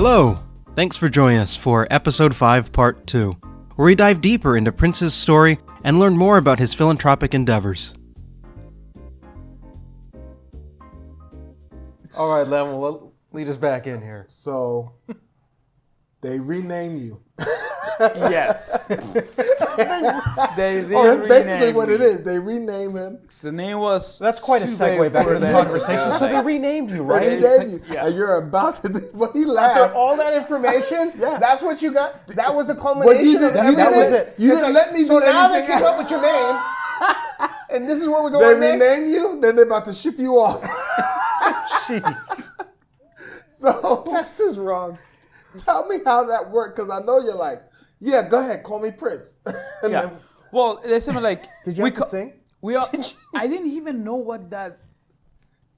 Hello! Thanks for joining us for Episode 5, Part 2, where we dive deeper into Prince's story and learn more about his philanthropic endeavors. All right, Len, well, lead us back in here. So, they rename you. Yes. They That's basically what it is. They rename him. The name was... That's quite a segue back to the conversation. So they renamed you, right? They renamed you. Yeah. And you're about to... But he laughed. After all that information, Yeah. That's what you got? That was the culmination of that everything? was it. You didn't let me so do now they anything came else. up with your name, and this is where we're They going next? rename you, then they're about to ship you off. Jeez. So, This is wrong. tell me how that worked, because I know you're like, yeah, go ahead, call me Prince. And Yeah. then- Well, there's something like... Did you have to sing? I didn't even know what that...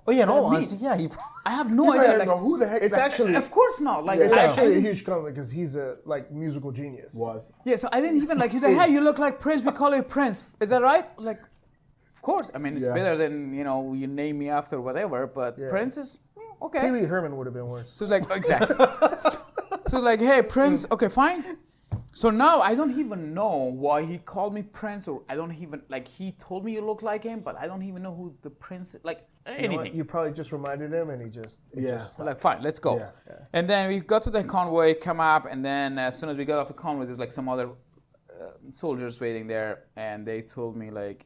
Oh, yeah, no, That honestly, means- yeah, I have no you idea. don't Like, know who the heck It's that actually... of course not. Like, It's I actually a didn't- huge compliment because he's a musical genius. was. Yeah, so I didn't even like... He's like, hey, you look like Prince. We call you Prince. Is that right? Like, of course. I mean, it's Yeah. better than, you name me after whatever. But Yeah. Prince is... Okay. Pee Wee Herman would have been worse. So it's like, exactly. So it's like, hey, Prince, okay, fine. So now I don't even know why he called me Prince, or I don't even, like, he told me you look like him, but I don't even know who the Prince is, like, You know anything. what? You probably just reminded him, and he just... it Yeah. just- Like, fine, let's go. Yeah. And then we got to the convoy, come up, and then as soon as we got off the convoy, there's like some other soldiers waiting there, and they told me, like,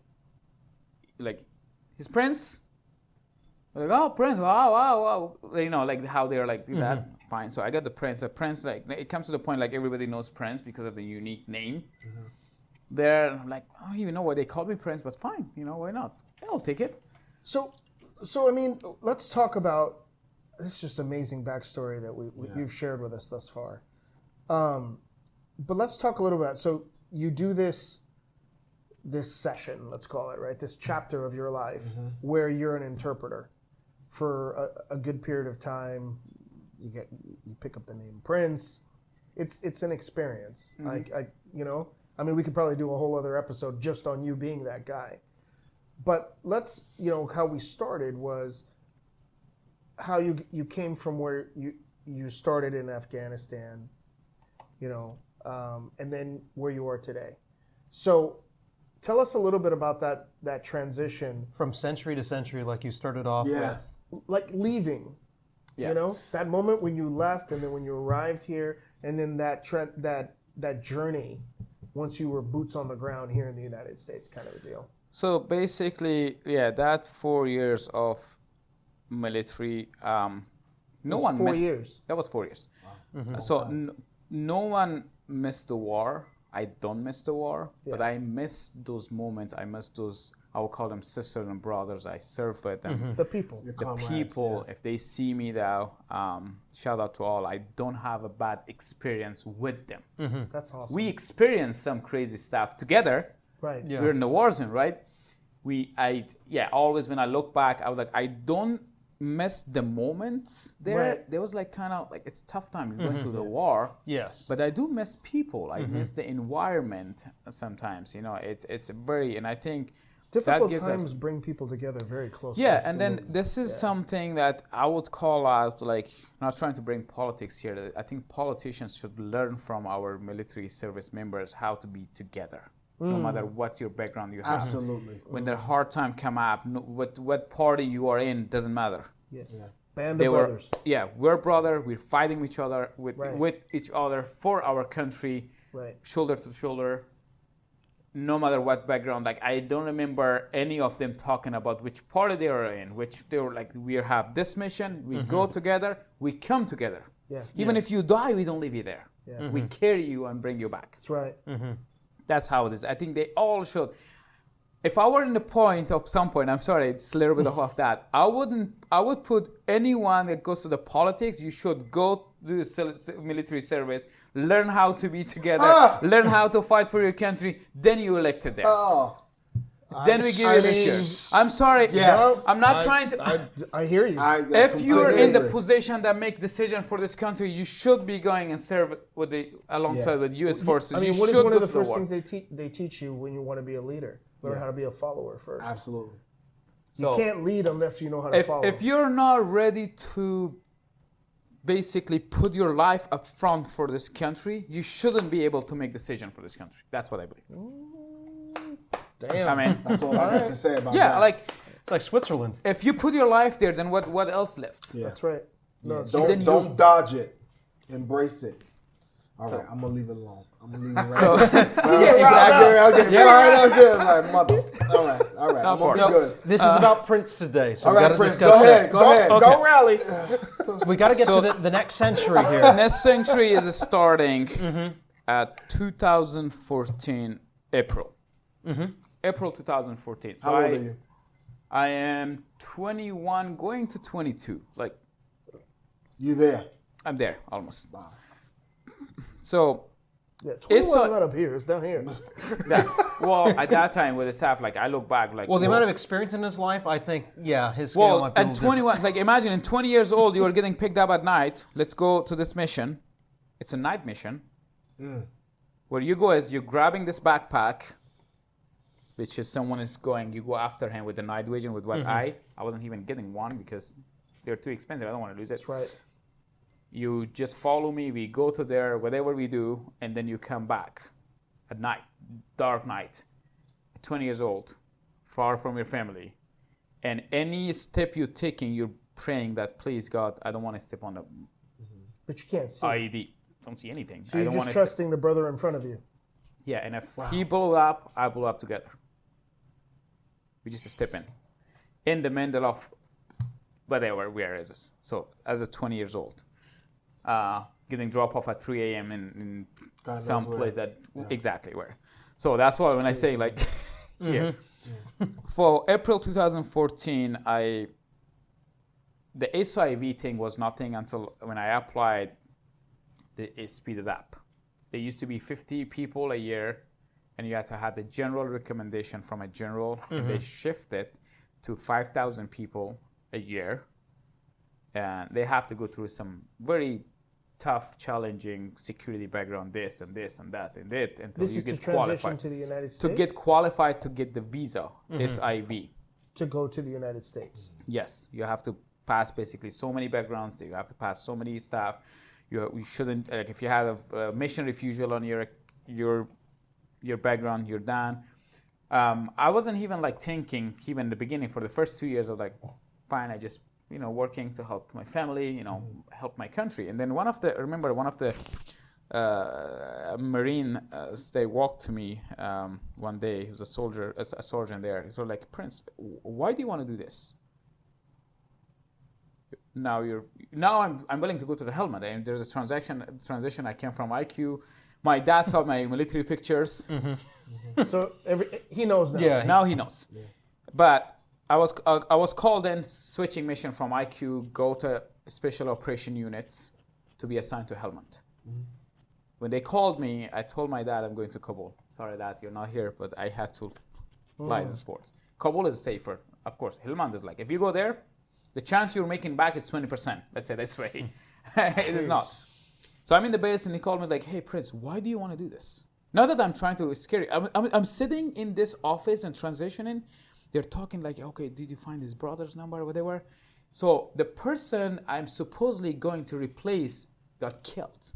he's Prince? Like, oh, Prince, wow. Like how they're like, do that. Fine. So I got the Prince. The Prince, like, it comes to the point, like, everybody knows Prince because of the unique name. There, I'm like, I don't even know why they called me Prince, but fine, why not? I'll take it. So I mean, let's talk about this. Is just amazing backstory that you've shared with us thus far. But let's talk a little bit. So you do this session, let's call it, right? This chapter of your life where you're an interpreter for a good period of time. You pick up the name Prince. It's an experience. I mean, we could probably do a whole other episode just on you being that guy. But let's, how we started was how you came from where you started in Afghanistan, and then where you are today. So tell us a little bit about that transition. From century to century, like you started off Yeah. with. Like leaving, Yeah. that moment when you left, and then when you arrived here, and then that journey once you were boots on the ground here in the United States, kind of a deal. So basically, yeah, that 4 years of military, no one 4 missed. years. That was 4 years. So no one missed the war. I don't miss the war, but I miss those moments. I miss those, I will call them sisters and brothers. I served with them. The people. The Comrades, people, if they see me now, shout out to all. I don't have a bad experience with them. That's awesome. We experienced some crazy stuff together. right. Yeah. We're in the war zone, right? Always when I look back, I was like, I don't miss the moments there. Right. There was like kind of like, it's a tough time. You went to the war. Yes. But I do miss people. I miss the environment sometimes. It's very, and I think Difficult that gives times bring people together very closely. yeah, and then this is something that I would call out, like, not trying to bring politics here. I think politicians should learn from our military service members how to be together, no matter what your background you have. Absolutely. When their hard time come up, what party you are in doesn't matter. Yeah. Band of brothers. We're brother. We're fighting each other Right. with each other for our country, Right. shoulder to shoulder. No matter what background, like I don't remember any of them talking about which party they were in, which they were like, we have this mission, we go together, we come together. Yeah. Even if you die, we don't leave you there. Yeah. We carry you and bring you back. That's right. That's how it is. I think they all should. If I were in the point of some point, I'm sorry, it's a little bit off that. I would put anyone that goes to the politics, you should go do the military service, learn how to be together, learn how to fight for your country, then you elected them. Oh, Then we give you a picture. I'm sorry. Yes. I'm not trying to. I hear you. I If you're in the agree. position that make decision for this country, you should be going and serve alongside with U.S. forces. I mean, you what is should one of go the to first war. things they teach you when you want to be a leader? Learn how to be a follower first. Absolutely. You can't lead unless you know how to follow. If you're not ready to basically put your life up front for this country, you shouldn't be able to make decision for this country. That's what I believe. Damn. I mean, That's all I got to say about that. yeah, like It's like Switzerland. if you put your life there, then what else left? Yeah. That's right. Yeah, No, don't dodge it. Embrace it. All right, I'm gonna leave it alone. I'm gonna leave it right. I'll get fired up there like mother. All right. I'm gonna be good. This is about Prince today, so All we got right, to Prince, discuss go ahead. Go ahead. Okay. Go rally. We got to get So- to the next century here. Next century is starting at 2014 April. April 2014. So How old are you? I am 21, going to 22. Like You there? I'm there almost. Wow. So Yeah, It's 21 a- not up here. It's down here. exactly. Well, at that time with the staff, like I look back, like Well, the amount of experience in his life, I think, yeah, his scale well, might be a at little different. 21, like imagine in 20 years old, you are getting picked up at night. Let's go to this mission. It's a night mission. Where you go is you're grabbing this backpack, which is someone is going, you go after him with the night vision with what I wasn't even getting one because they're too expensive. I don't want to lose it. That's right. You just follow me, we go to there, whatever we do, and then you come back at night, dark night, 20 years old, far from your family. And any step you're taking, you're praying that, please God, I don't want to step on the But you can't see. IED. Don't see anything. So I you're don't just want to trusting the brother in front of you. Yeah, and if he blew up, I blew up together. We just step in the middle of whatever, where is it? So as a 20 years old, getting dropped off at 3 a.m. in some place that exactly where. So that's why when I say like here, for April 2014, the SIV thing was nothing until when I applied, it speeded up. There used to be 50 people a year, and you had to have the general recommendation from a general, and they shifted to 5,000 people a year. And they have to go through some very tough, challenging security background, this and this and that and that, until This you is to get transition qualified. to the United States. To get qualified to get the visa, SIV. to go to the United States. Yes, you have to pass basically so many backgrounds. You have to pass so many staff. You shouldn't, like if you have a mission refusal on your background, you're done. I wasn't even like thinking even in the beginning for the first 2 years of like, fine, I just working to help my family, help my country. And then one of the Marine, they walked to me one day. He was a sergeant there. He was like, Prince, why do you want to do this? Now I'm willing to go to the helmet. And there's a transition. I came from IQ. My dad saw my military pictures. So he knows now. Yeah. Now he knows. Yeah. But I was called in, switching mission from IQ, go to special operation units to be assigned to Helmand. When they called me, I told my dad I'm going to Kabul. Sorry, Dad, you're not here, but I had to fly the sports. Kabul is safer, of course. Helmand is like, if you go there, the chance you're making back is 20%. Let's say this way. It is not. So I'm in the base, and he called me like, hey, Prince, why do you want to do this? Not that I'm trying to scare you. I'm sitting in this office and transitioning. They're talking like, okay, did you find his brother's number or whatever? So the person I'm supposedly going to replace got killed.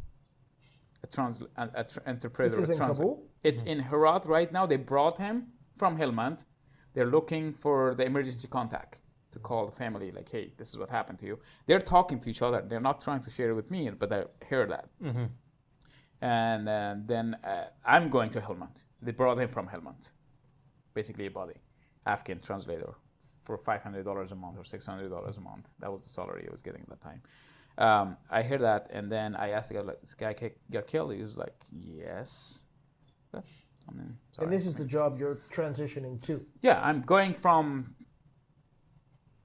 Interpreter. This is in Kabul? It's in Herat right now. They brought him from Helmand. They're looking for the emergency contact to call the family, like, hey, this is what happened to you. They're talking to each other. They're not trying to share it with me, but I hear that. And then I'm going to Helmand. They brought him from Helmand, basically a body, Afghan translator, for $500 a month or $600 a month. That was the salary I was getting at that time. I hear that, and then I asked the guy, like, this guy got killed? He was like, yes. But, sorry. And this is the job you're transitioning to. Yeah, I'm going from,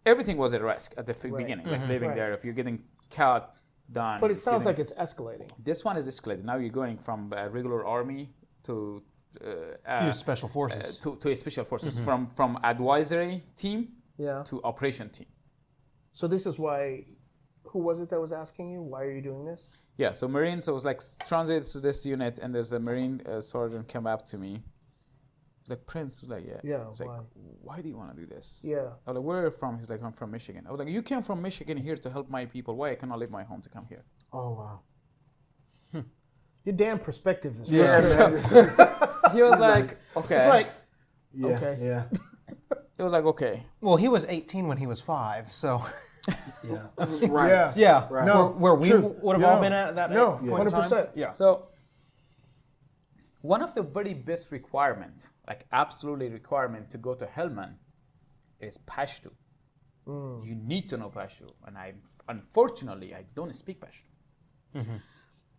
everything was at risk at the beginning, like living there. If you're getting caught, done. But it sounds like it's escalating. This one is escalated. Now you're going from regular army to special forces. To a special forces, from advisory team to operation team. So this is why, who was it that was asking you, why are you doing this? Yeah, so Marines, so it was like translated to this unit, and there's a Marine sergeant came up to me. He's like, Prince? He's like, yeah. Yeah, He's like, why do you want to do this? Yeah. I was like, where are you from? He's like, I'm from Michigan. I was like, you came from Michigan here to help my people. Why I cannot leave my home to come here? Oh, wow. Your damn perspective is Yeah, man. He was like, okay. It's like, Yeah, okay. yeah. It was like, okay. Well, he was 18 when he was 5, so Yeah. Right. Yeah. yeah. Right. No, where we True. would have Yeah. all been at that No, point in time. 100%. Yeah. So one of the very best requirement, like absolutely requirement to go to Helmand is Pashto. You need to know Pashto. And unfortunately, I don't speak Pashto.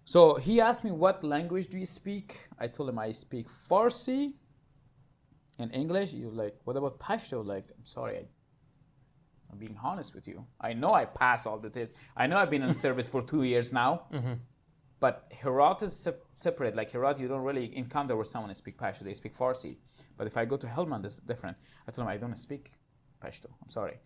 So he asked me, what language do you speak? I told him I speak Farsi and English. He was like, what about Pashto? Like, I'm sorry, I'm being honest with you. I know I passed all the tests. I know I've been in service for 2 years now. But Herat is separate. Like Herat, you don't really encounter where someone speaks Pashto. They speak Farsi. But if I go to Helmand, it's different. I told him I don't speak Pashto. I'm sorry.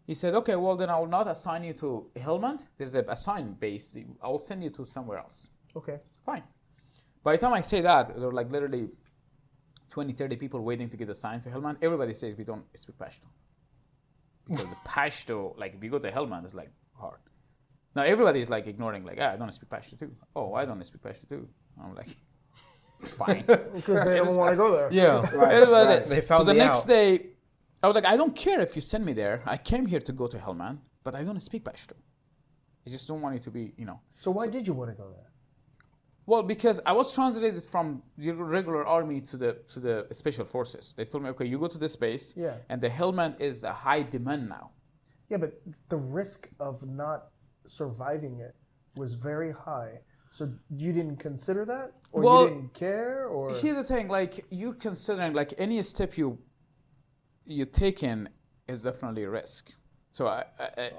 He said, okay, well, then I will not assign you to Helmand. There's a assign base. I will send you to somewhere else. Okay. Fine. By the time I say that, there were like literally 20, 30 people waiting to get assigned to Helmand. Everybody says we don't speak Pashto. Because the Pashto, like if you go to Helmand, it's like hard. Now everybody is like ignoring, like, I don't speak Pashto too. Oh, I don't speak Pashto too. I'm like, fine. Because they don't want to go there. Yeah. Right. They found So the me next out. day, I was like, I don't care if you send me there. I came here to go to Helmand, but I don't speak Pashto. I just don't want you to be, So why did you want to go there? Well, because I was translated from the regular army to the special forces. They told me, okay, you go to this base, Yeah. and the Helmand is a high demand now. Yeah, but the risk of not surviving it was very high. So you didn't consider that? Or Well, you didn't care? Or Here's the thing, like you're considering, like any step you take in is definitely a risk. So I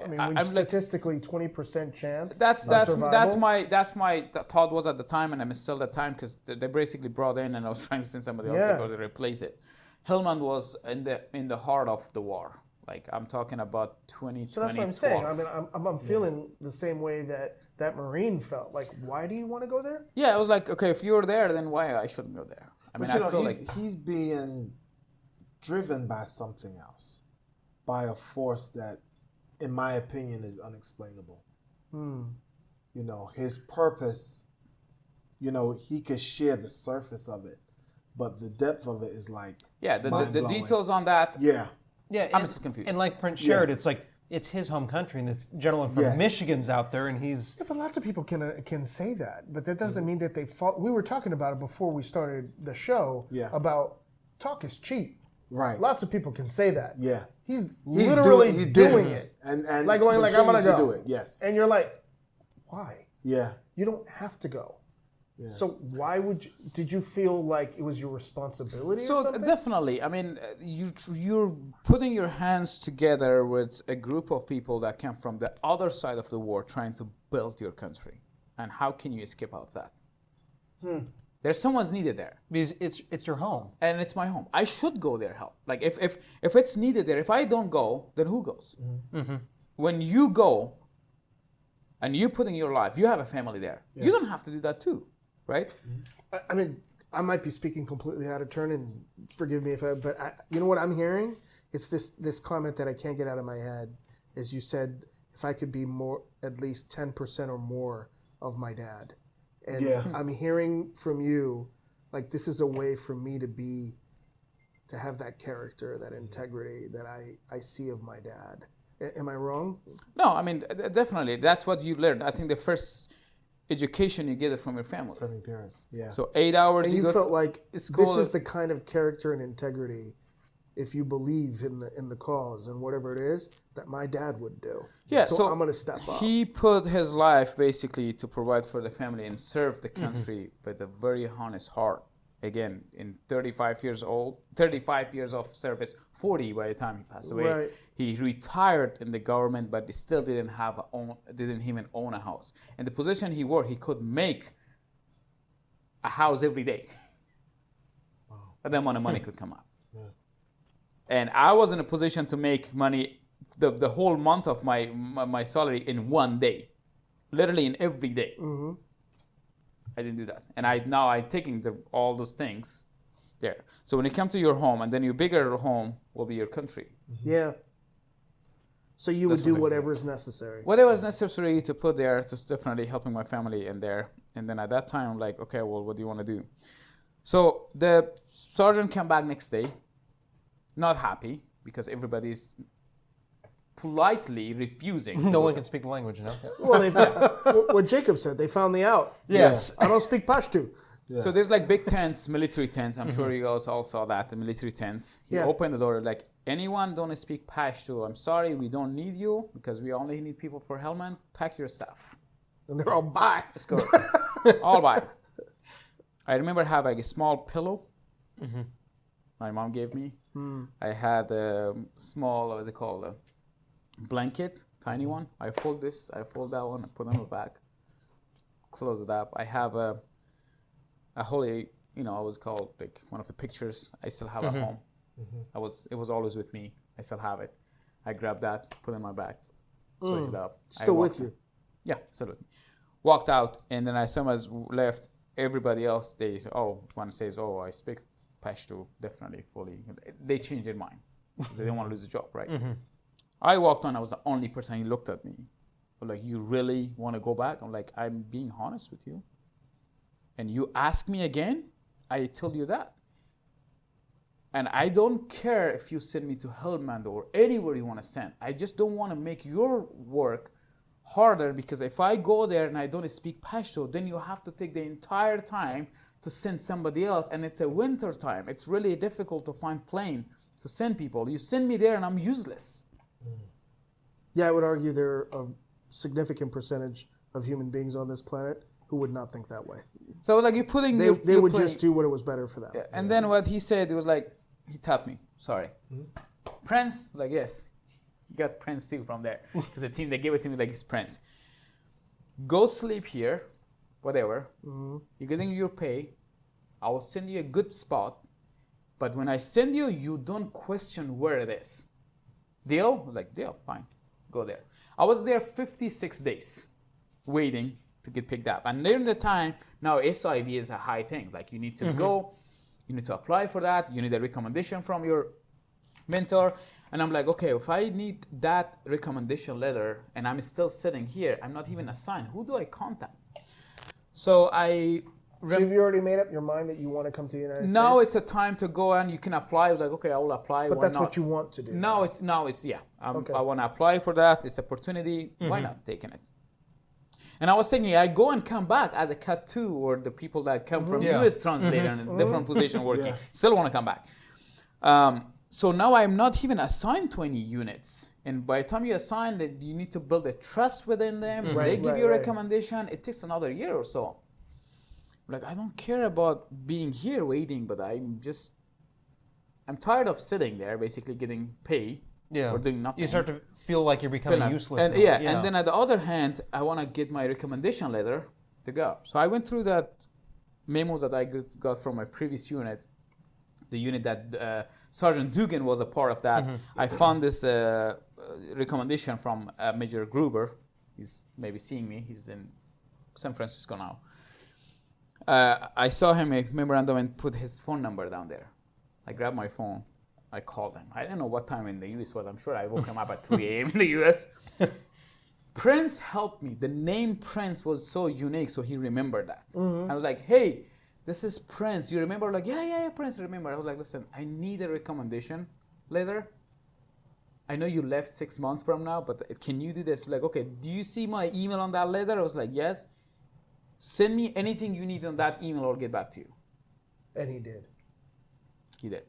mean, when I'm like, statistically 20% chance. that's survival? my thought was at the time, and I'm still at the time because they basically brought in, and I was trying to send somebody else to go to replace it. Helmand was in the heart of the war. Like I'm talking about 2020. So that's what I'm saying. I mean, I'm feeling the same way that Marine felt. Like, why do you want to go there? Yeah, I was like, okay, if you're there, then why I shouldn't go there? I mean, But I feel like he's being driven by something else, by a force that, in my opinion, is unexplainable. His purpose, he could share the surface of it, but the depth of it is like the mind-blowing. details on that. Yeah. Yeah, I'm still confused. And like Prince shared, it's like it's his home country, and this gentleman from Michigan's out there, and he's Yeah, but lots of people can say that, but that doesn't mean that they fall. We were talking about it before we started the show. Yeah. About talk is cheap. Right. Lots of people can say that. Yeah. He's literally doing it. And Like going like, I'm gonna continues go. to do it. Yes. And you're like, why? Yeah. You don't have to go. Yeah. So why did you feel like it was your responsibility or So something? definitely, I mean, you're putting your hands together with a group of people that came from the other side of the war, trying to build your country, and how can you escape out of that? There's someone's needed there, because it's your home. and it's my home. I should go there help. Like if it's needed there, if I don't go, then who goes? When you go, and you put in your life, you have a family there. You don't have to do that too, right? I mean, I might be speaking completely out of turn, and forgive me but you know what I'm hearing? It's this comment that I can't get out of my head. Is you said, if I could be more, at least 10% or more of my dad. And I'm hearing from you, like this is a way for me to have that character, that integrity that I see of my dad. Am I wrong? No, I mean, definitely. That's what you learned. I think the first education you get it from your family. From your parents. Yeah. So 8 hours. And you felt like school. this is the kind of character and integrity, if you believe in the cause and whatever it is, that my dad would do. Yeah, so I'm going to step up. He put his life basically to provide for the family and serve the country with a very honest heart. Again, in 35 years of service, 40 by the time he passed away. Right. He retired in the government, but he still didn't even own a house. And the position he worked, he could make a house every day. Wow. But then when the money could come up. Yeah. And I was in a position to make money the whole month of my salary in one day, literally in every day. I didn't do that, and I'm taking all those things there. So when you come to your home, and then your bigger home will be your country. Yeah. So you would do whatever is necessary. Whatever is necessary to put there, just definitely helping my family in there. And then at that time, I'm like, okay, well, what do you want to do? So the sergeant came back next day, not happy, because everybody's politely refusing. No one can speak the language, no? Well, what Jacob said, they found the out. Yes. I don't speak Pashto. Yeah. So there's like big tents, military tents. I'm sure you guys all saw that, the military tents. You open the door, like, anyone don't speak Pashto, I'm sorry, we don't need you because we only need people for helmet. Pack your stuff. And they're all bye. Let's go. All bye. I remember having a small pillow my mom gave me. I had a small, what is it called, a blanket, tiny one. I fold this, I fold that one, I put it on the back, close it up. I have a holy, you know, it was called like one of the pictures I still have at home. It was always with me. I still have it. I grabbed that, put it in my bag, switched it up. Still with you? Yeah, still with me. Walked out, and then as soon as left, everybody else, they say, one says, I speak Pashto, definitely, fully. They changed their mind. They didn't want to lose the job, right? I walked on, I was the only person who looked at me. So like, you really want to go back? I'm like, I'm being honest with you. And you ask me again, I told you that. And I don't care if you send me to Helmand or anywhere you want to send. I just don't want to make your work harder, because if I go there and I don't speak Pashto, then you have to take the entire time to send somebody else. And it's a winter time. It's really difficult to find plane to send people. You send me there and I'm useless. Yeah, I would argue there are a significant percentage of human beings on this planet who would not think that way. So like, you're putting... They would just do what it was better for them. Yeah. And then what he said, it was like, he tapped me, sorry. Prince? Like, yes. He got Prince too from there. Because the team, they gave it to me like it's Prince. Go sleep here, whatever. You're getting your pay. I will send you a good spot. But when I send you, you don't question where it is. Deal? Like, deal, fine. Go there. I was there 56 days waiting to get picked up. And during the time, now SIV is a high thing. Like, you need to go, you need to apply for that, you need a recommendation from your mentor. And I'm like, okay, if I need that recommendation letter and I'm still sitting here, I'm not even assigned, who do I contact? So So have you already made up your mind that you want to come to the United States? Now it's a time to go and you can apply. Like, okay, I will apply. But why that's not? what you want to do. Now it's yeah. I want to apply for that. It's opportunity. Why not taking it? And I was thinking, I go and come back as a cut 2, or the people that come from US translator in a different position working, still want to come back. So now I'm not even assigned 20 units. And by the time you assign it, you need to build a trust within them. They give you a recommendation. It takes another year or so. Like, I don't care about being here waiting, but I'm tired of sitting there, basically getting paid or doing nothing. You start to feel like you're becoming useless. And, and then at the other hand, I want to get my recommendation letter to go. So I went through that memos that I got from my previous unit, the unit that Sergeant Dugan was a part of that. I found this recommendation from Major Gruber. He's maybe seeing me. He's in San Francisco now. I saw him a memorandum and put his phone number down there. I grabbed my phone. I called him. I don't know what time in the US was. I'm sure I woke him up at 3 a.m. in the US. Prince helped me. The name Prince was so unique, so he remembered that. I was like, hey, this is Prince. You remember? Like, yeah, Prince, remember. I was like, listen, I need a recommendation letter. I know you left 6 months from now, but can you do this? Like, okay, do you see my email on that letter? I was like, yes. Send me anything you need on that email, I'll get back to you. And he did. He did.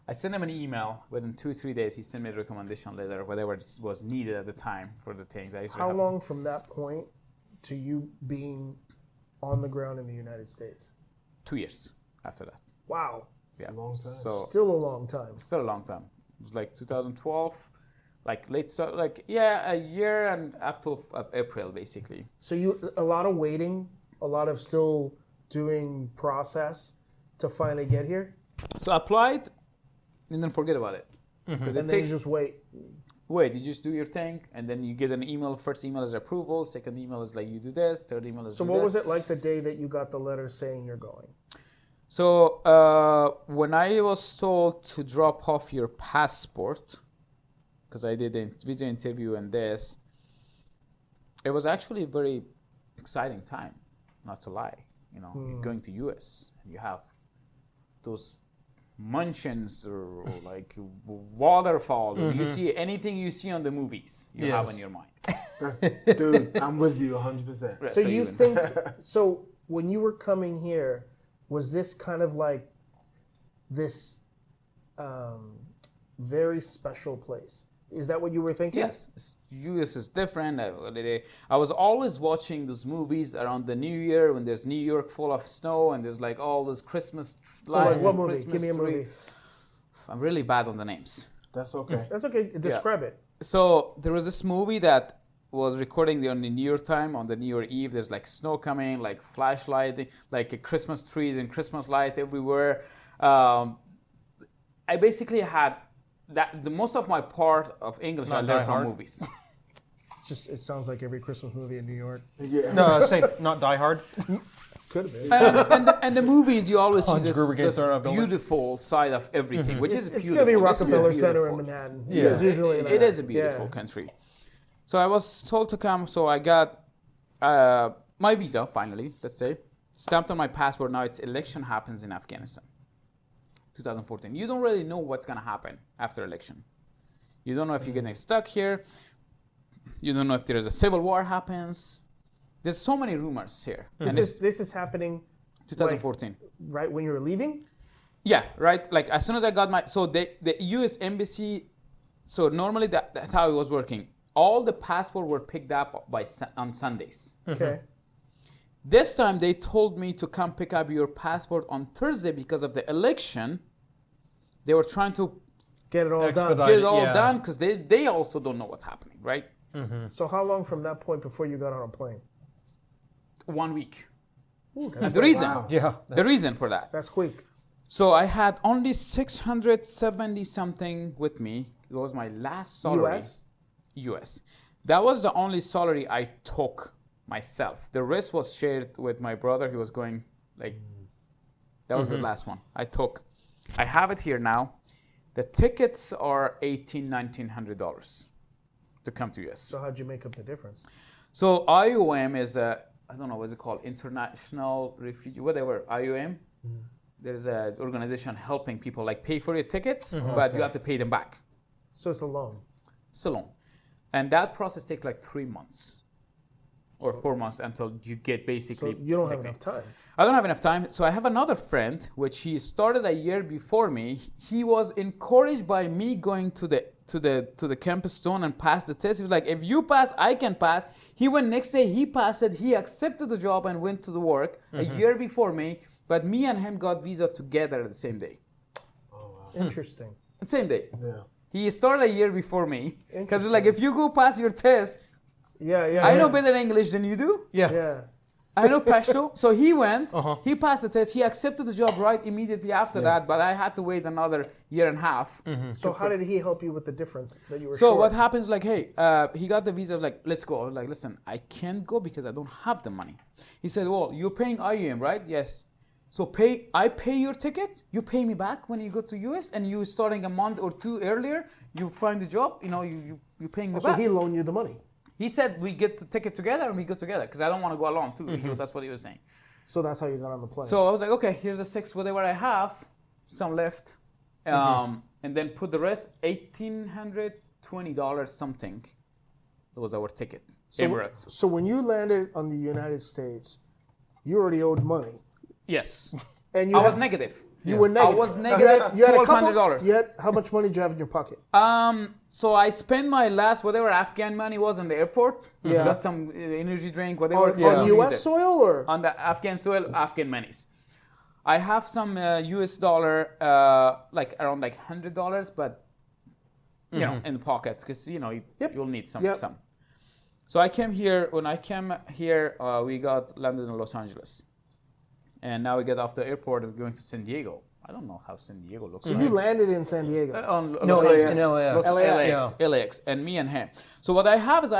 I sent him an email. Within 2 or 3 days, he sent me a recommendation letter, whatever was needed at the time for the things. How long from that point to you being on the ground in the United States? 2 years after that. Wow. It's a long time. So, still a long time. Still a long time. It was like 2012. A year and up till April, basically. So a lot of waiting, a lot of still doing process to finally get here? So applied, and then forget about it. And then you just wait. You just do your thing, and then you get an email. First email is approval, second email is like you do this, third email is So what was it like the day that you got the letter saying you're going? So when I was told to drop off your passport, because I did a visa interview and this, it was actually a very exciting time, not to lie. You're going to US and you have those mansions or like waterfall. You see anything you see on the movies, you have in your mind. Dude, I'm with you 100%. So you think, so when you were coming here, was this kind of like this very special place? Is that what you were thinking? Yes, US is different. I was always watching those movies around the New Year when there's New York full of snow and there's like all those Christmas lights. So like what movie? Christmas Give me a tree. movie. I'm really bad on the names. That's okay. That's okay. Describe it. So there was this movie that was recording on the New Year time, on the New Year Eve. There's like snow coming, like flashlight, like a Christmas trees and Christmas light everywhere. I basically had the most of my part of English I learned from movies. It sounds like every Christmas movie in New York. Yeah. No, say not Die Hard. Could have been. And the movies, you always see this building. beautiful side of everything, which is It's beautiful. going to be This is Rockefeller Center in beautiful. Manhattan. Yeah. It's usually It is a beautiful country. So I was told to come, so I got my visa, finally, let's say, stamped on my passport. Now it's election happens in Afghanistan, 2014. You don't really know what's going to happen after election. You don't know if you're getting stuck here. You don't know if there's a civil war happens. There's so many rumors here. And This is happening 2014. right when you were leaving? Yeah, right. Like as soon as I got the U.S. embassy. So normally that's how it was working. All the passports were picked up on Sundays. Okay. This time they told me to come pick up your passport on Thursday because of the election. They were trying to Get it all done. get it all done because they also don't know what's happening, right? So how long from that point before you got on a plane? 1 week. Ooh, And the reason, Yeah. the reason for that. that's quick. So I had only 670 something with me. It was my last salary. US. That was the only salary I took myself. The rest was shared with my brother. He was going like, that was the last one I took. I have it here now. The tickets are $1,800-$1,900 to come to US. So how'd you make up the difference? So IOM is I don't know what's it called, International Refugee, whatever, IOM. There's an organization helping people like pay for your tickets, but you have to pay them back. So it's a loan. It's a loan. And that process takes like 3 months or 4 months until you get basically. So you don't have enough time. I don't have enough time. So I have another friend, which he started a year before me. He was encouraged by me going to the campus zone and pass the test. He was like, if you pass, I can pass. He went next day, he passed it, he accepted the job and went to the work a year before me. But me and him got visa together the same day. Oh, wow. Interesting. The same day. Yeah. He started a year before me. Because like, if you go pass your test, I know better English than you do. Yeah. I know Pashto. So he went, he passed the test, he accepted the job right immediately after that, but I had to wait another year and a half. So how did he help you with the difference that you were So short? what happens, like, hey, he got the visa, like, let's go. I was like, listen, I can't go because I don't have the money. He said, well, you're paying IUM, right? Yes. So I pay your ticket, you pay me back when you go to US, and you starting a month or two earlier, you find a job, you paying me back. So he loaned you the money. He said we get the ticket together and we go together because I don't want to go alone too. That's what he was saying. So that's how you got on the plane. So I was like, okay, here's the 6 whatever I have, some left, and then put the rest $1,820 something. That was our ticket. Emirates. So when you landed on the United States, you already owed money. Yes. And you I was negative. You were negative. I was negative $1,200. Yet, how much money did you have in your pocket? So I spent my last whatever Afghan money was in the airport. Yeah. Got some energy drink, whatever. On U.S. soil or? On the Afghan soil, Afghan monies. I have some US dollar, like around like $100, but you know, in the pocket because you'll need some. So I came here. When I came here, we got landed in Los Angeles. And now we get off the airport and we're going to San Diego. I don't know how San Diego looks like. So you landed in San Diego? LAX, and me and him. So what I have is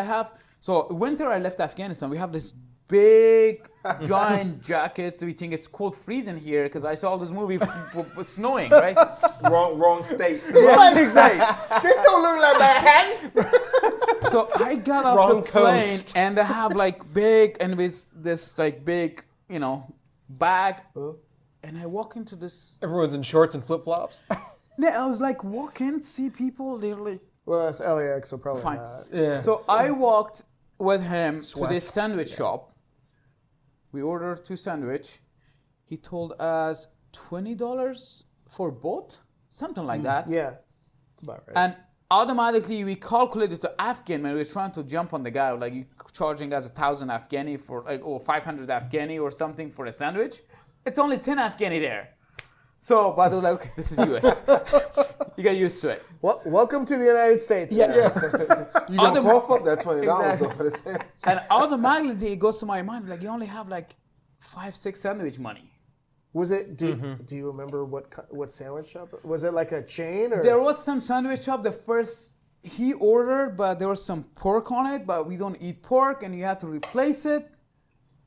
so winter I left Afghanistan. We have this big, giant jackets. We think it's cold freezing here because I saw this movie snowing, right? Wrong state. This don't look like Manhattan. So I got off Wrong the plane coast. and they have like big and with this like big, bag. And I walk into this. Everyone's in shorts and flip-flops. Yeah, I was like walking, see people. They're like. Well, that's LAX, so probably Fine. not. Yeah. So I walked with him to Sweats. this sandwich shop. We ordered 2 sandwich. He told us $20 for both, something like that. Yeah, that's about right. And automatically we calculated to Afghan when we were trying to jump on the guy, like you charging us 1,000 Afghani for or 500 Afghani or something for a sandwich. It's only 10 Afghani there. So, but I was like, okay, this is US. You get used to it. Well, welcome to the United States. Yeah. You gonna cough up that $20 though for the sandwich. And automatically it goes to my mind, like you only have like 5-6 sandwich money. Was it? Do you remember what sandwich shop? Was it like a chain or? There was some sandwich shop. The first he ordered, but there was some pork on it. But we don't eat pork, and you have to replace it.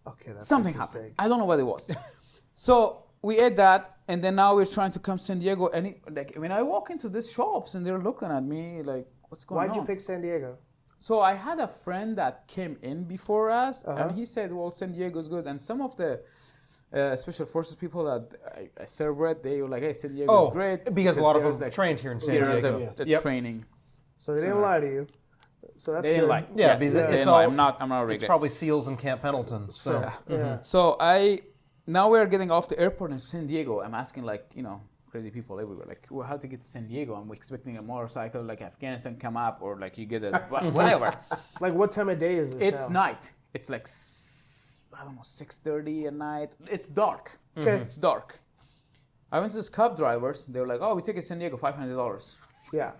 Okay, that's Something interesting. happened. I don't know what it was. So we ate that, and then now we're trying to come San Diego. And when I walk into these shops, and they're looking at me like, "What's going on?" Why'd you pick San Diego? So I had a friend that came in before us, and he said, "Well, San Diego's good." And some of the special forces people that I served with, they were like, "Hey, San Diego's great." Because a lot of there's, them like, trained here in San There's Diego. a training. So they didn't lie to you. So that's They didn't good. lie. Yeah, Yes, because they it's didn't all- lie. I'm not It's regret. probably SEALs in Camp Pendleton. So. Yeah. So now we're getting off the airport in San Diego. I'm asking crazy people everywhere, like, well, how to get to San Diego? I'm expecting a motorcycle like Afghanistan come up, or like you get a whatever. Like what time of day is this It's now? night. It's like 6:30 at night. It's dark. Okay. It's dark. I went to this cab drivers. They were like, "Oh, we took it to San Diego, $500." Yeah.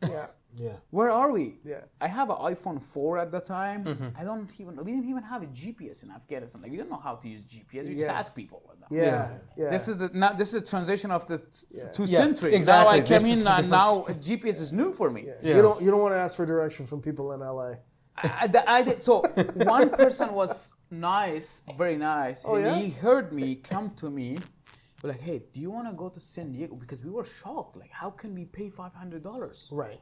Yeah. Yeah. Where are we? Yeah. I have an iPhone 4 at the time. We didn't even have a GPS in Afghanistan. Like we don't know how to use GPS. We just Yes. ask people. Yeah. Yeah. This is the transition of the two Yeah, centuries. exactly. Now I This came is in the and now GPS is new for me. Yeah. You don't want to ask for direction from people in LA. I did. So one person was nice, very nice, and yeah? he heard me come to me. We're like, "Hey, do you want to go to San Diego?" Because we were shocked. Like, how can we pay $500 Right.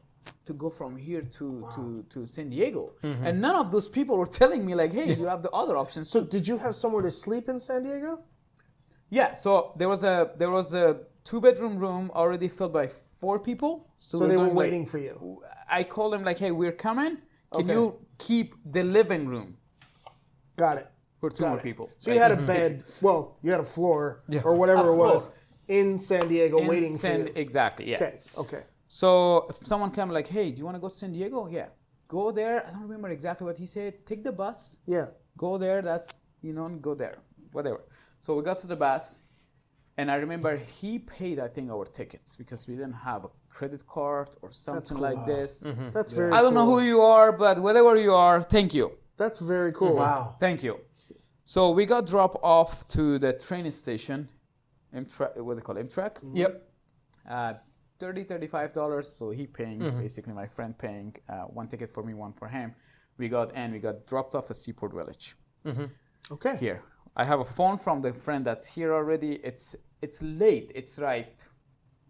to go from here to San Diego? And none of those people were telling me like, "Hey, you have the other options." So did you have somewhere to sleep in San Diego? Yeah. So there was a 2-bedroom room already filled by 4 people. So we're they were going, like, waiting for you. I called them like, "Hey, we're coming. Can Okay. you keep the living room Got it. for 2 more people?" So you had a bed. Well, you had a floor or whatever A it was floor. in San Diego waiting for you. Exactly. Yeah. Okay. Okay. So if someone came like, "Hey, do you want to go to San Diego?" Yeah. Go there. I don't remember exactly what he said. Take the bus. Yeah. Go there. That's go there. Whatever. So we got to the bus, and I remember he paid, I think, our tickets because we didn't have a credit card or something like this. That's very. I don't know cool. who you are, but whatever you are, thank you. That's very cool. Wow. Thank you. So we got dropped off to the train station, what they call Amtrak. Yep. $35. So he paying, basically my friend paying, 1 ticket for me, 1 for him. We got dropped off at Seaport Village. Okay. Here. I have a phone from the friend that's here already. It's late. It's right,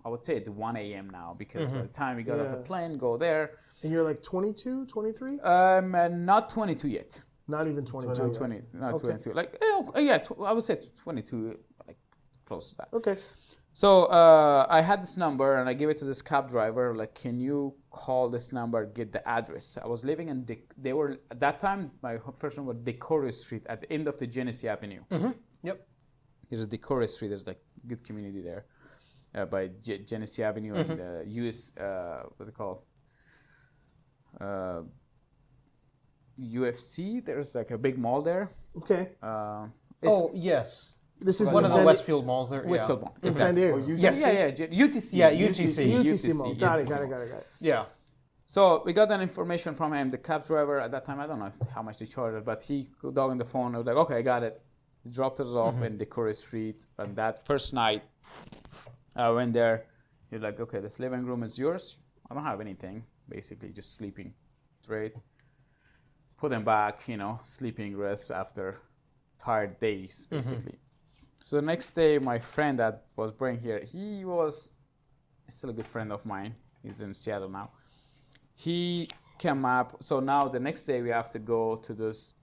I would say at 1 a.m. now because by the time we got off the plane, go there. And you're like 22, 23? Not 22 yet. Not even 22. Not yet. 20, not Okay. 22. Like, I would say 22, like close to that. Okay. So I had this number and I gave it to this cab driver. Like, can you call this number, get the address? I was living in, they were, at that time, my first name was Decorah Street at the end of the Genesee Avenue. Yep. There's a Decorah Street, there's like good community there by Genesee Avenue and US, what's it called? UFC, there's like a big mall there. Okay. Yes. This is One in of the San, Westfield malls there. Westfield Mall. in San Diego. Yes. UTC. Yeah, UTC. UTC Mall. Got it. Yeah. So we got that information from him. The cab driver at that time, I don't know how much they charged, but he called on the phone. I was like, okay, I got it. He dropped us off in Decorah Street. And that first night, I went there. He's like, okay, this living room is yours. I don't have anything. Basically, just sleeping straight. put them back, sleeping rest after tired days, basically. So the next day, my friend that was bringing here, he was still a good friend of mine. He's in Seattle now. He came up. So now the next day we have to go to those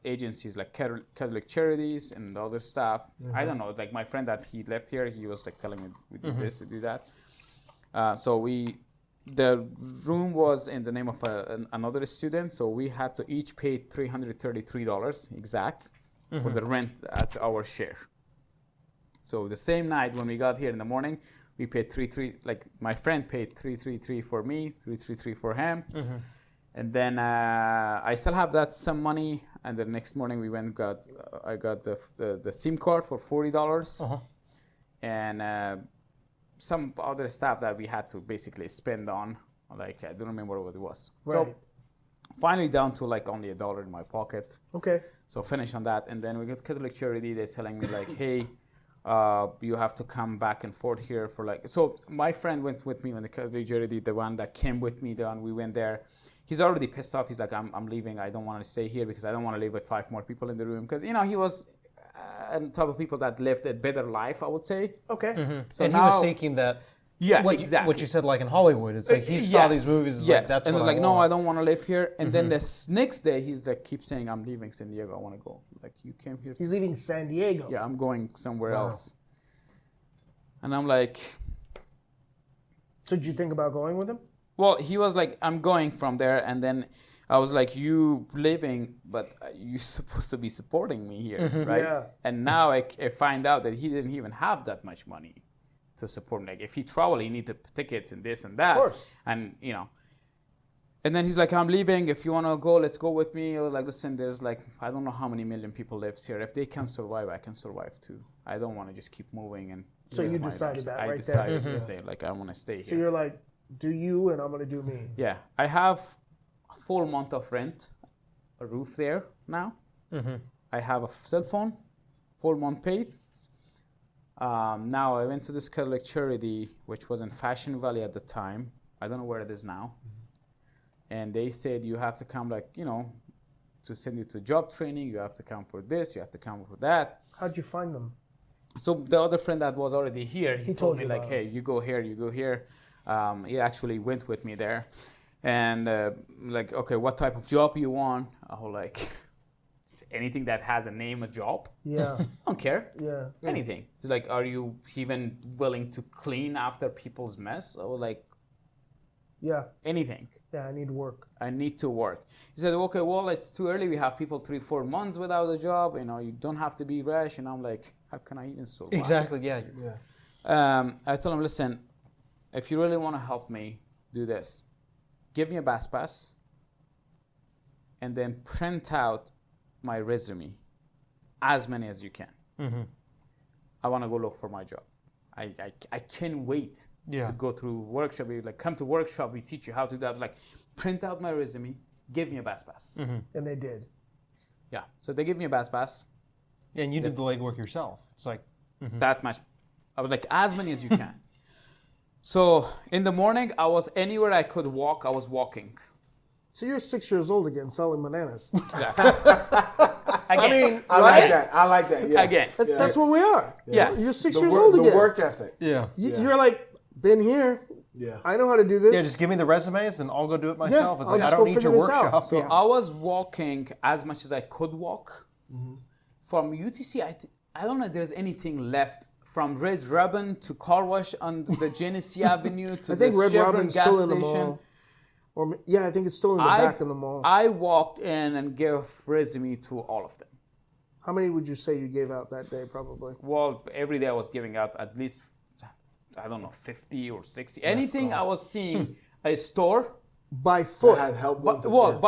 agencies like Catholic Charities and other stuff. I don't know. Like my friend that he left here, he was like telling me we do this, we do that. So the room was in the name of another student. So we had to each pay $333 exact for the rent. That's our share. So the same night when we got here in the morning, we paid like my friend paid $333 for me, $333 for him. And then I still have that some money. And the next morning we went I got the SIM card for $40 and some other stuff that we had to basically spend on. Like I don't remember what it was. Right. So finally down to like only $1 in my pocket. Okay. So finish on that, and then we got Catholic Charity. They're telling me like, hey, you have to come back and forth here for like. So my friend went with me when the Catholic Charity, the one that came with me, the one we went there. He's already pissed off. He's like, I'm leaving. I don't want to stay here because I don't want to live with 5 more people in the room. Because, he was on top of people that lived a better life, I would say. Okay. So and he was seeking that. Yeah, exactly. What you said, like in Hollywood. It's like he saw these movies. Yes. Like, that's and what they're like, I no, want. I don't want to live here. And then this next day, he's like, keep saying, I'm leaving San Diego. I want to go. Like, you came here. He's leaving San Diego. Yeah, I'm going somewhere else. And I'm like. So did you think about going with him? Well, he was like, I'm going from there. And then I was like, you leaving, but you're supposed to be supporting me here, right? Yeah. And now I find out that he didn't even have that much money to support me. Like, if he traveled, he needed tickets and this and that. Of course. And, And then he's like, I'm leaving. If you want to go, let's go with me. I was like, listen, there's like, I don't know how many million people lives here. If they can survive, I can survive too. I don't want to just keep moving. And so you decided that right there. I decided to stay. Like, I want to stay here. So you're like, do you, and I'm going to do me. Yeah. I have a full month of rent, a roof there now. I have a cell phone, full month paid. Now I went to this Catholic Charity, which was in Fashion Valley at the time. I don't know where it is now. And they said you have to come, like, to send you to job training. You have to come for this. You have to come for that. How'd you find them? So the other friend that was already here, he told me like, about hey, you go here, you go here. He actually went with me there. And like, okay, what type of job you want? I was like, anything that has a name, a job. Yeah. I don't care. Yeah. Anything. It's like, are you even willing to clean after people's mess? I was like, yeah. Anything. Yeah, I need work. I need to work. He said, okay, well, it's too early. We have people 3-4 months without a job. You don't have to be rash. And I'm like, how can I even survive? Exactly, yeah. I told him, listen, if you really want to help me, do this. Give me a bus pass and then print out my resume, as many as you can. I want to go look for my job. I can't wait to go through workshop. Like, come to workshop, we teach you how to do that. Like, print out my resume, give me a bus pass. And they did. Yeah, so they give me a bus pass. Yeah, and you did the legwork yourself. It's like that much. I was like, as many as you can. So in the morning, I was anywhere I could walk, I was walking. So you're 6 years old again, selling bananas. Exactly. I like that. I like that. Yeah. Again. That's where we are. Yes. You're 6 years old again. The work ethic. Yeah. You're like, been here. Yeah. I know how to do this. Yeah, just give me the resumes and I'll go do it myself. It's I'll like, I just don't go need your figure this workshop. out. So I was walking as much as I could walk. From UTC, I don't know if there's anything left. From Red Robin to car wash on the Genesee Avenue to the Red Chevron Robin's gas still in the station. mall. I think it's still in the back of the mall. I walked in and gave resume to all of them. How many would you say you gave out that day, probably? Well, every day I was giving out at least, 50 or 60. Anything I was seeing a store. By foot. I had help But, with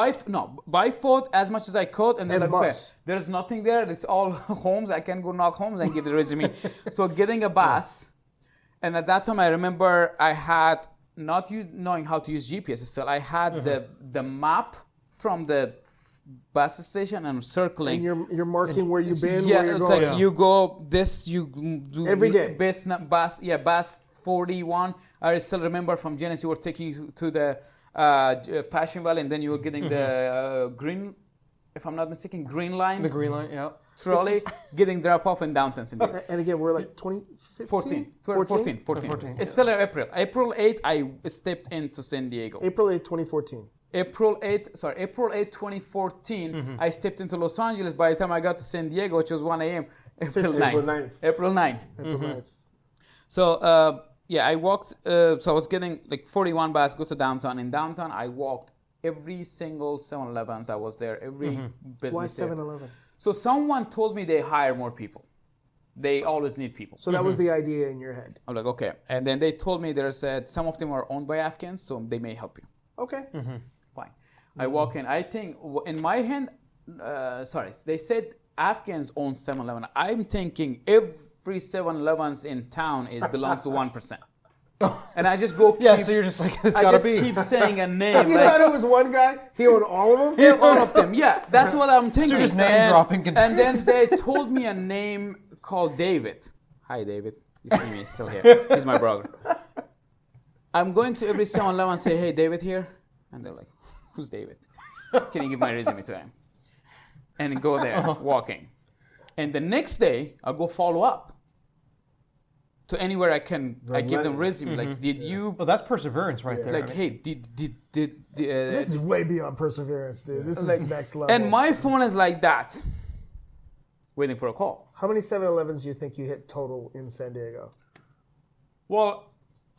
by foot as much as I could, and then And like, okay, bus. there's nothing there. It's all homes. I can go knock homes and give the resume. So getting a bus, and at that time I remember I had not knowing how to use GPS still. I had the map from the bus station and I'm circling. And you're marking where you've been, Yeah, where you're it's going. like you go this, you do Every day. Bus 41. I still remember from Genesee, we're taking you to the Fashion Valley, and then you were getting the green, if I'm not mistaken, green line. The green line, yeah. Trolley, getting drop off in downtown San Diego. And again, we're like 2015? 14. It's still in April. April 8th, I stepped into San Diego. April 8th, 2014. April 8th, 2014, I stepped into Los Angeles. By the time I got to San Diego, which was 1 a.m., April 9th. April 9th. So, I walked, so I was getting like 41 bucks, go to downtown. In downtown, I walked every single 7-Elevens that was there, every business Why 7-Eleven? So someone told me they hire more people. They always need people. So that was the idea in your head. I'm like, okay. And then they told me some of them are owned by Afghans, so they may help you. Okay. Fine. I walk in. I think in my hand, they said Afghans own 7-Eleven. I'm thinking every 7-Elevens in town belongs to 1%. And I just go. So you're just like, it's gotta be. I just keep saying a name. You thought it was one guy? He owned all of them? Yeah, all of them. Yeah, that's what I'm thinking. So you're just name dropping. And then they told me a name called David. Hi, David. You see me, he's still here. He's my brother. I'm going to every 7-Eleven and say, hey, David here? And they're like, who's David? Can you give my resume to him? And go there, walking. And the next day, I'll go follow up. To anywhere I can, I give them resume. Like, did you? Well, that's perseverance right there. Like, hey, did this is way beyond perseverance, dude. This is next level. And my phone is like that, waiting for a call. How many 7-Elevens do you think you hit total in San Diego? Well,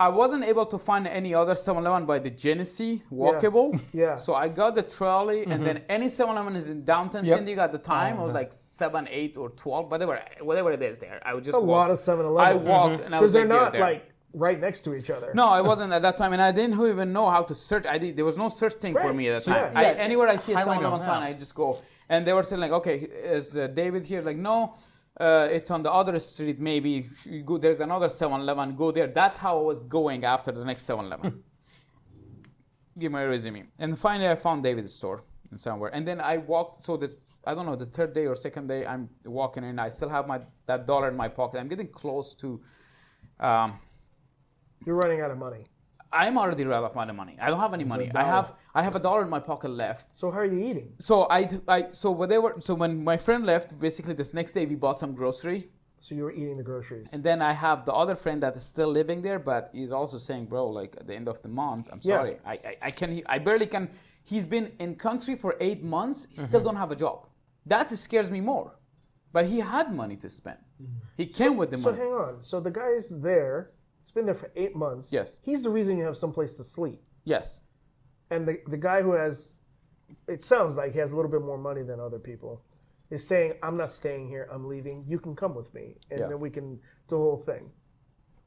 I wasn't able to find any other 7-Eleven by the Genesee walkable. Yeah. So I got the trolley, and then any 7-Eleven is in downtown San Diego at the time. I was like 7, 8, or 12, whatever it is there. I would just It's a lot of 7-Elevens. I walked, and I was because they're like, not like right next to each other. No, I wasn't at that time, and I didn't even know how to search. There was no search thing for me at that time. Anywhere I see a 7-Eleven sign, I just go. And they were saying like, okay, is David here? Like, no. It's on the other street, maybe. There's another 7-Eleven, go there. That's how I was going after the next 7-Eleven. Give my resume. And finally, I found David's store in somewhere. And then I walked, I don't know, the third day or second day, I'm walking in. I still have that dollar in my pocket. I'm getting close to... You're running out of money. I'm already running out of money. I don't have any money. I have $1 in my pocket left. So how are you eating? So when my friend left, basically this next day we bought some grocery. So you were eating the groceries. And then I have the other friend that is still living there, but he's also saying, bro, like at the end of the month, I'm sorry, I barely can. He's been in country for 8 months. He still don't have a job. That scares me more. But he had money to spend. He came with the money. So hang on. So the guy's there. It's been there for 8 months. Yes. He's the reason you have someplace to sleep. Yes. And the guy who has, it sounds like he has a little bit more money than other people, is saying, I'm not staying here, I'm leaving. You can come with me. And then we can do the whole thing.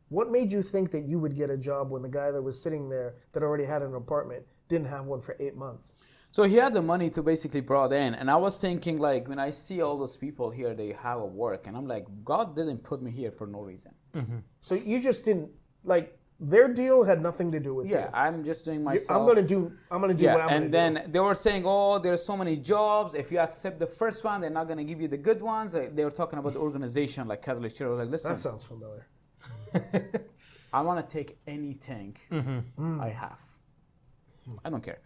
What made you think that you would get a job when the guy that was sitting there that already had an apartment didn't have one for 8 months? So he had the money to basically brought in. And I was thinking, like, when I see all those people here, they have a work. And I'm like, God didn't put me here for no reason. Mm-hmm. So you just didn't, like, their deal had nothing to do with you. Yeah, I'm just doing myself. I'm gonna do what I'm gonna do. And then they were saying, oh, there's so many jobs. If you accept the first one, they're not gonna give you the good ones. They were talking about the organization, like Catholic Church. I was like, listen. That sounds familiar. I wanna take anything I have. I don't care.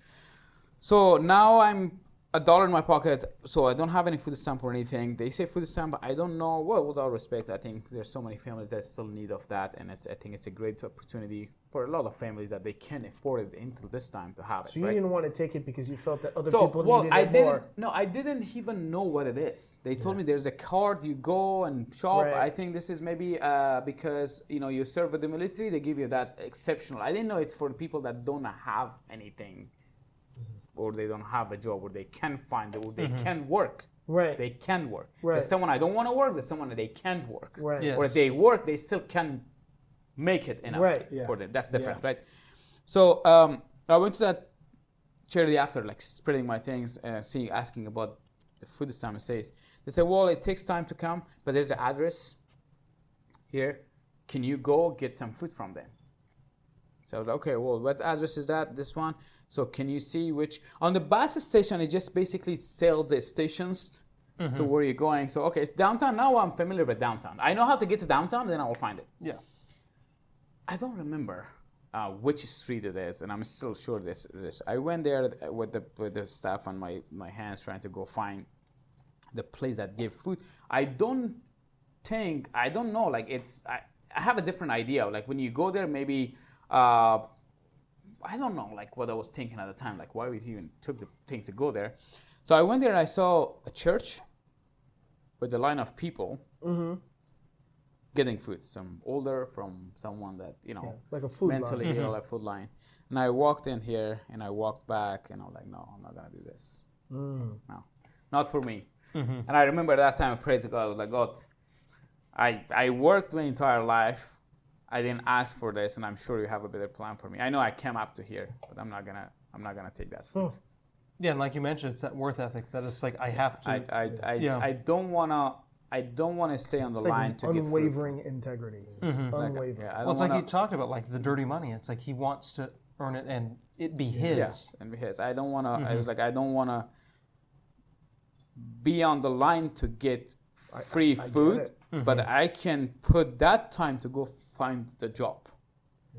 So now I'm $1 in my pocket, so I don't have any food stamp or anything. They say food stamp, but I don't know. Well, with all respect, I think there's so many families that still need of that, and I think it's a great opportunity for a lot of families that they can't afford it until this time to have it. So you didn't want to take it because you felt that other people needed it more. No, I didn't even know what it is. They told me there's a card, you go and shop. Right. I think this is maybe because you serve with the military, they give you that exceptional. I didn't know it's for the people that don't have anything. Or they don't have a job, or they can find it, or they can work. Right. They can work. Right. There's someone I don't want to work, there's someone that they can't work. Right. Yes. Or if they work, they still can make it enough for them. That's different, right? So I went to that charity after, like spreading my things, asking about the food stamp stays. They said, well, it takes time to come, but there's an address here. Can you go get some food from them? So I was like, okay, well, what address is that? This one. So can you see which? On the bus station, it just basically tells the stations. So where you're going. So, okay, it's downtown. Now I'm familiar with downtown. I know how to get to downtown, then I will find it. Yeah. I don't remember which street it is, and I'm still sure this. I went there with the staff on my hands, trying to go find the place that gave food. I don't know. Like I have a different idea. Like when you go there, maybe I don't know. Like what I was thinking at the time. Like why we even took the thing to go there. So I went there and I saw a church with a line of people. Mm-hmm. Getting food, some older from someone that like a food mentally line. ill, a food line. And I walked in here and I walked back and I'm like, no, I'm not gonna do this. No, not for me. Mm-hmm. And I remember that time I prayed to God. I was like, God, I worked my entire life. I didn't ask for this, and I'm sure you have a better plan for me. I know I came up to here, but I'm not gonna take that food. Yeah, and like you mentioned, it's that worth ethic that it's like I have to. I don't wanna stay on the line to get food. Unwavering integrity. Mm-hmm. Unwavering. Well, it's like he talked about, like the dirty money. It's like he wants to earn it and it be his. Yeah, and be his. I don't wanna. I was like, I don't wanna be on the line to get free food, but I can put that time to go find the job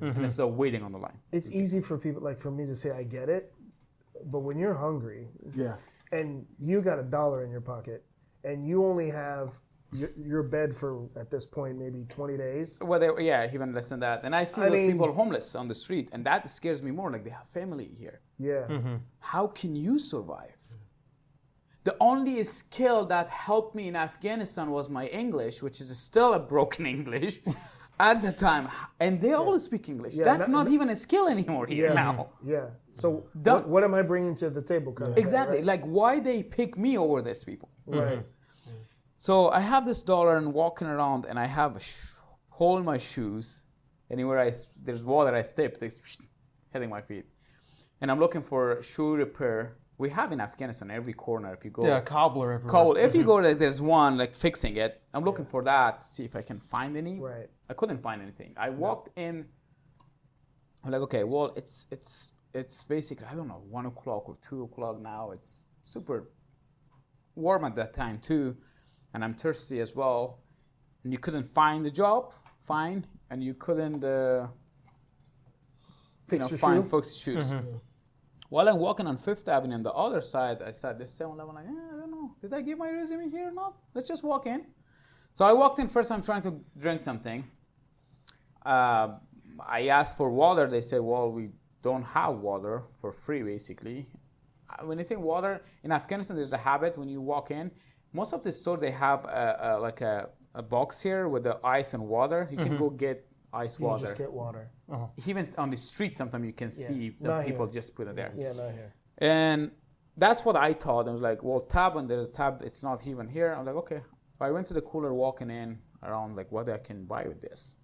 instead of waiting on the line. It's easy for people, like for me, to say I get it, but when you're hungry, and you got $1 in your pocket, and you only have your bed for, at this point, maybe 20 days. Well, even less than that. And I see those people homeless on the street, and that scares me more. Like they have family here. Yeah. Mm-hmm. How can you survive? The only skill that helped me in Afghanistan was my English, which is still a broken English at the time. And they all speak English. Yeah, That's not even a skill anymore here now. Yeah. So what am I bringing to the table? Exactly. Right? Like why they pick me over these people. Right. Mm-hmm. So I have this $1 and walking around, and I have a hole in my shoes. Anywhere there's water, I step, hitting my feet. And I'm looking for shoe repair. We have in Afghanistan every corner. If you go, cobbler everywhere. If you go, there's one like fixing it. I'm looking for that to see if I can find any. Right. I couldn't find anything. I walked in. I'm like, okay, well, it's basically, I don't know, 1 o'clock or 2 o'clock now. It's super warm at that time too, and I'm thirsty as well. And you couldn't find the job, fine, and you couldn't find folks' shoes. Mm-hmm. While I'm walking on Fifth Avenue on the other side, I saw this 7-Eleven, like, I don't know, did I give my resume here or not? Let's just walk in. So I walked in first, I'm trying to drink something. I asked for water. They said, well, we don't have water for free, basically. When you think water, in Afghanistan, there's a habit when you walk in. Most of the stores, they have a box here with the ice and water. You can go get ice water. You just get water. Uh-huh. Even on the street, sometimes you can see some people just put it there. Yeah, not here. And that's what I thought. I was like, well, tab, and there's a tab. It's not even here. I'm like, okay. So I went to the cooler, walking in around, like, what I can buy with this.